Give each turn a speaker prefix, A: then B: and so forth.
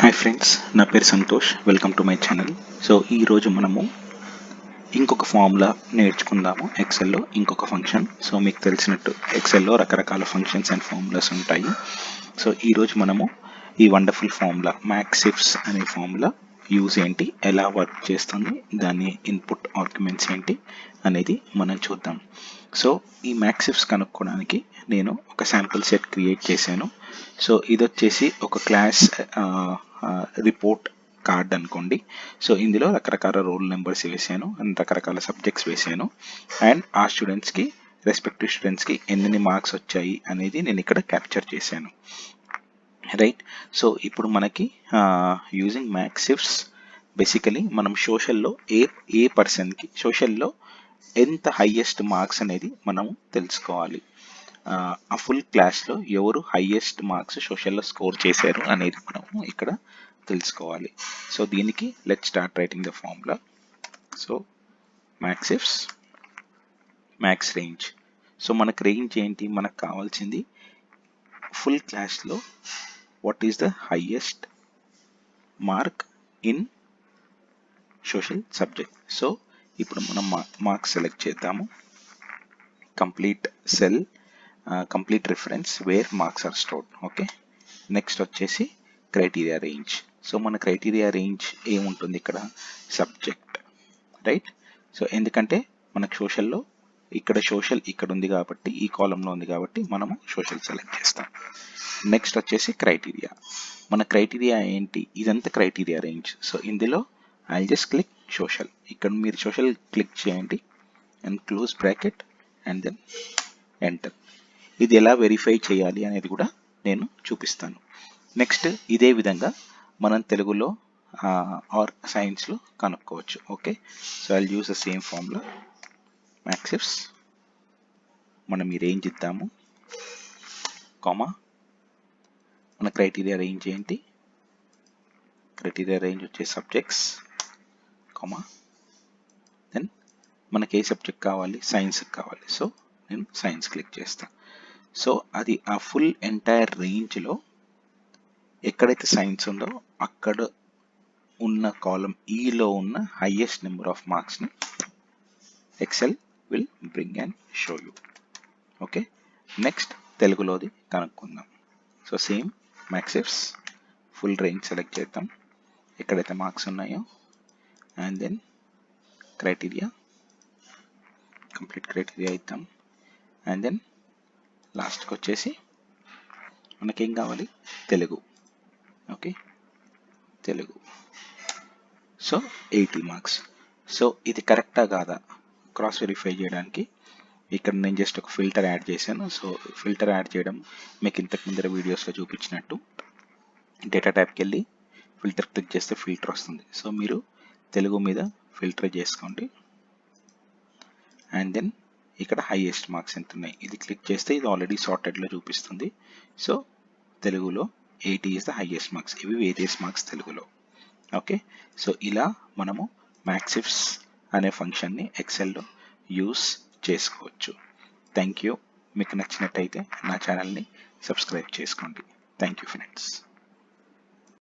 A: Hi friends, నా పేరు Santosh. Welcome to my channel. So ఈరోజు మనము ఇంకొక ఫార్ములా నేర్చుకుందాము. ఎక్సెల్లో ఇంకొక ఫంక్షన్. సో మీకు తెలిసినట్టు ఎక్సెల్లో రకరకాల ఫంక్షన్స్ అండ్ ఫార్ములాస్ ఉంటాయి. సో ఈరోజు మనము ఈ వండర్ఫుల్ ఫార్ములా మ్యాక్సిఫ్స్ అనే ఫార్ములా యూజ్ ఏంటి, ఎలా వర్క్ చేస్తుంది, దాని ఇన్పుట్ ఆర్గ్యుమెంట్స్ ఏంటి అనేది మనం చూద్దాం. సో ఈ మ్యాక్సిఫ్స్ కనుక్కోవడానికి నేను ఒక శాంపుల్ సెట్ క్రియేట్ చేశాను. సో ఇది వచ్చేసి ఒక క్లాస్ రిపోర్ట్ కార్డ్ అనుకోండి. సో ఇందులో రకరకాల రోల్ నెంబర్స్ వేసాను అండ్ రకరకాల సబ్జెక్ట్స్ వేసాను అండ్ ఆ స్టూడెంట్స్కి రెస్పెక్టివ్ స్టూడెంట్స్కి ఎన్ని మార్క్స్ వచ్చాయి అనేది నేను ఇక్కడ క్యాప్చర్ చేశాను. రైట్. సో ఇప్పుడు మనకి యూజింగ్ మ్యాక్సిఫ్స్ బేసికలీ మనం సోషల్లో ఏ పర్సన్కి సోషల్లో ఎంత హైయెస్ట్ మార్క్స్ అనేది మనము తెలుసుకోవాలి. ఆ ఫుల్ క్లాస్లో ఎవరు హైయెస్ట్ మార్క్స్ సోషల్లో స్కోర్ చేశారు అనేది మనము ఇక్కడ తెలుసుకోవాలి. సో దీనికి let start writing the formula. So maxifs max range. So మనకు రేంజ్ ఏంటి, మనకు కావాల్సింది ఫుల్ క్లాస్లో what is the highest mark in social subject. So ఇప్పుడు మనం మార్క్స్ సెలెక్ట్ చేద్దాము. Complete cell, complete reference where marks are stored. Okay. Next వచ్చేసి criteria range. So మన క్రైటీరియా రేంజ్ ఏముంటుంది ఇక్కడ, సబ్జెక్ట్. రైట్. సో ఎందుకంటే మనకు సోషల్లో సోషల్ ఇక్కడ ఉంది కాబట్టి, ఈ కాలంలో ఉంది కాబట్టి మనము సోషల్ సెలెక్ట్ చేస్తాం. నెక్స్ట్ వచ్చేసి క్రైటీరియా. మన క్రైటీరియా ఏంటి, ఇదంతా క్రైటీరియా రేంజ్. సో ఇందులో ఐ జస్ట్ క్లిక్ సోషల్. ఇక్కడ మీరు సోషల్ క్లిక్ చేయండి and close bracket and then enter. ఇది ఎలా వెరిఫై చేయాలి అనేది కూడా నేను చూపిస్తాను. నెక్స్ట్ ఇదే విధంగా మనం తెలుగులో ఆర్ సైన్స్లో కనుక్కోవచ్చు. Okay. So I use the same formula maxifs. మనం ఈ రేంజ్ ఇద్దాము, కామా మన క్రైటీరియా రేంజ్ ఏంటి, క్రైటీరియా రేంజ్ వచ్చే సబ్జెక్ట్స్, కామా దెన్ మనకి ఏ సబ్జెక్ట్ కావాలి, సైన్స్కి కావాలి. సో నేను సైన్స్ క్లిక్ చేస్తాను. సో అది ఆ ఫుల్ ఎంటైర్ రేంజ్లో ఎక్కడైతే సైన్స్ ఉందో అక్కడ ఉన్న కాలం ఈలో ఉన్న హైయెస్ట్ నెంబర్ ఆఫ్ మార్క్స్ని excel will bring and show you. Okay. Next తెలుగులోది కనుక్కుందాం. So same maxifs full range select చేద్దాం, ఎక్కడైతే మార్క్స్ ఉన్నాయో and then criteria, complete criteria ఇద్దాం అండ్ దెన్ లాస్ట్కి వచ్చేసి మనకేం కావాలి, Telugu. Okay, Telugu. So 80 marks. So ఇది కరెక్టా కాదా క్రాస్ వెరిఫై చేయడానికి ఇక్కడ నేను జస్ట్ ఒక ఫిల్టర్ యాడ్ చేశాను. సో ఫిల్టర్ యాడ్ చేయడం మీకు ఇంతకు ముందర వీడియోస్లో చూపించినట్టు డేటా ట్యాబ్కి వెళ్ళి ఫిల్టర్ క్లిక్ చేస్తే ఫిల్టర్ వస్తుంది. సో మీరు తెలుగు మీద ఫిల్టర్ చేసుకోండి అండ్ దెన్ ఇక్కడ హైయెస్ట్ మార్క్స్ ఎంత ఉన్నాయి ఇది క్లిక్ చేస్తే ఇది ఆల్రెడీ సార్టెడ్లో చూపిస్తుంది. సో తెలుగులో 80 ఈజ్ ద హైయెస్ట్ మార్క్స్. ఇవి వేరియస్ మార్క్స్ తెలుగులో. ఓకే. సో ఇలా మనము మ్యాక్సిఫ్స్ అనే ఫంక్షన్ని ఎక్సెల్లో యూస్ చేసుకోవచ్చు. Thank you. మీకు నచ్చినట్టయితే నా ఛానల్ని సబ్స్క్రైబ్ చేసుకోండి. Thank you friends.